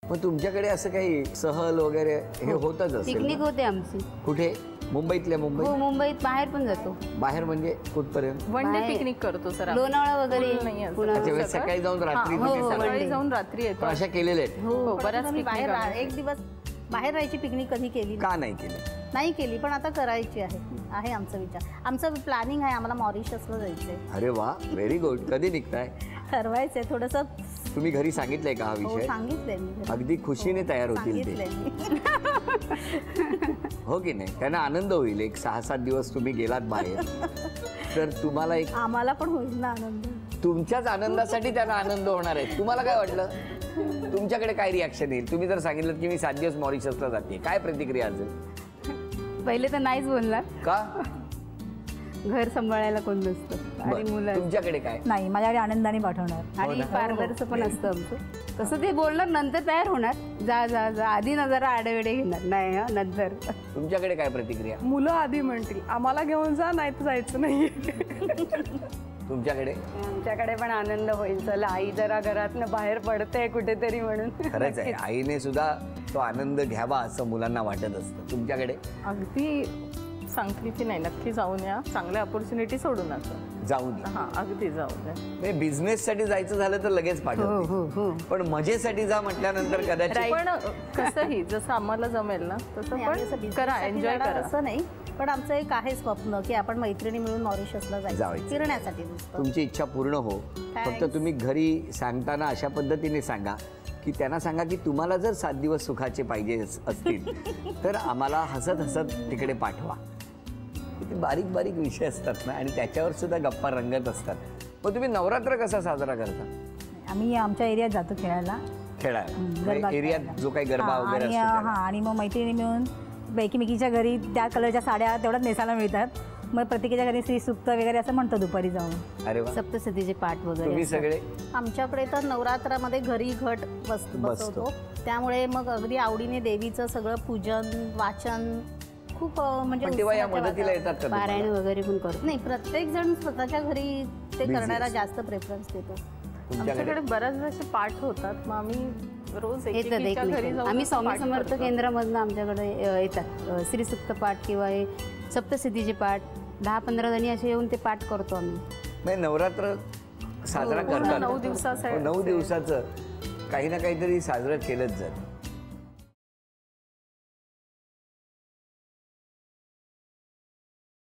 मग तुमच्याकडे असं काही सहल वगैरे हे होतच असेल? पिकनिक होते आमची. कुठे? मुंबईतल्या? हो, मुंबईत बाहेर पण जातो. बाहेर म्हणजे कुठपर्यंत? वन डे पिकनिक करतो सर. लोणावळा वगैरे. सकाळी जाऊन रात्री सकाळी जाऊन रात्री येतो. अशा केलेल्या आहेत? हो, बऱ्याच बाहेर एक दिवस बाहेर राहायची पिकनिक कधी केली का नाही केली? नाही केली, पण आता करायची आहे आमचा विचार. आमचं प्लॅनिंग आहे, आम्हाला मॉरिशसला जायचंय. अरे वा, व्हेरी गुड. कधी निघताय? ठरवायचंय थोडंसं. तुम्ही घरी सांगितलंय का हा हो, विषय? सांगितलंय मी. अगदी खुशीने तयार होतील ते, हो की नाही? त्यांना आनंद होईल. एक 6-7 दिवस तुम्ही गेलात बाहेर तर तुम्हाला एक, आम्हाला पण होईल ना आनंद. तुमच्याच आनंदासाठी त्यांना आनंद होणार आहे. तुम्हाला काय वाटलं? तुमच्याकडे काय रिॲक्शन येईल? तुम्ही जर सांगितलं की मी 7 दिवस मॉरिशसला जाते, काय प्रतिक्रिया असेल? पहिले तर नाहीच बोलणार. का? घर सांभाळायला कोण नसतं आणि मुलं. तुमच्याकडे काय? नाही, माझ्याकडे आनंदाने पाठवणार. आणि पार्लरचं पण असतं आमचं. तसं ते बोलणार, नंतर तयार होणार. जा जा जा, आधी ना जरा आडेवेडे घेणार नाही, हा नंतर. तुमच्याकडे काय प्रतिक्रिया? मुलं आधी म्हणतील आम्हाला घेऊन जा, नाही तर जायचं नाही. तुमच्याकडे? आमच्याकडे पण आनंद होईल. चला, आई जरा घरातनं बाहेर पडते कुठेतरी म्हणून. खरंच आहे, आईने सुद्धा तो आनंद घ्यावा असं मुलांना वाटत असतं. तुमच्याकडे? अगदी सांगते की नाही, नक्की जाऊन या. चांगल्या ऑपॉर्च्युनिटी सोडू नका. जाऊन या. हा, अगदी जाऊन या. म्हणजे बिझनेससाठी जायचं झालं तर लगेच पाठवते, पण मजेसाठी जा म्हटल्यानंतर कदाचित. पण कसंही जसं आम्हाला जमेल ना तसं पण करा, एन्जॉय करा. असं नाही, पण आमचं एक आहे स्वप्न की आपण मैत्रिणी मिळून मॉरिशसला जायचं, फिरण्यासाठी. तुमची इच्छा पूर्ण हो. फक्त तुम्ही घरी सांगताना अशा पद्धतीने सांगा की त्यांना सांगा की तुम्हाला जर 7 दिवस सुखाचे पाहिजे असतील तर आम्हाला हसत हसत तिकडे पाठवा. किती बारीक बारीक विषय असतात ना, आणि त्याच्यावर सुद्धा गप्पा रंगत असतात. मग तुम्ही नवरात्र कसा साजरा करता? आम्ही आमच्या एरियात जातो खेळायला. खेळायला एरियात जो काही गरबा वगैरे आणि असतो आणि मग मैत्रिणी मिळून एकमेकीच्या घरी त्या कलरच्या साड्या तेवढ्याच नेसायला मिळतात. मग प्रत्येकाच्या घरी श्री सुक्त वगैरे असं म्हणतो दुपारी जाऊन. अरे वा. सप्तशतीचे पाठ वगैरे. तुम्ही सगळे? आमच्याकडे तर नवरात्रामध्ये घरी घट बसवतो, त्यामुळे मग अगदी आवडीने देवीचं सगळं पूजन वाचन खूप म्हणजे तेव्हा या मदतीला येतात का? पारायण वगैरे पण करतो. नाही, प्रत्येक जण स्वतःच्या घरी ते करण्याला जास्त प्रेफरन्स देतो. आमच्याकडे बऱ्याच असे पाठ होतात, मग आम्ही रोज एकेकीच्या घरी जाऊन आम्ही स्वामी समर्थ केंद्रामधनं आमच्याकडे येतात श्रीसुक्त पाठ किंवा हे सप्तसिद्धीचे पाठ. 10-15 जणी असे येऊन ते पाठ करतो आम्ही. नवरात्र साजरा करतात 9 दिवसाचं 9 दिवसाचं काही ना काहीतरी साजरं केलंच जातं.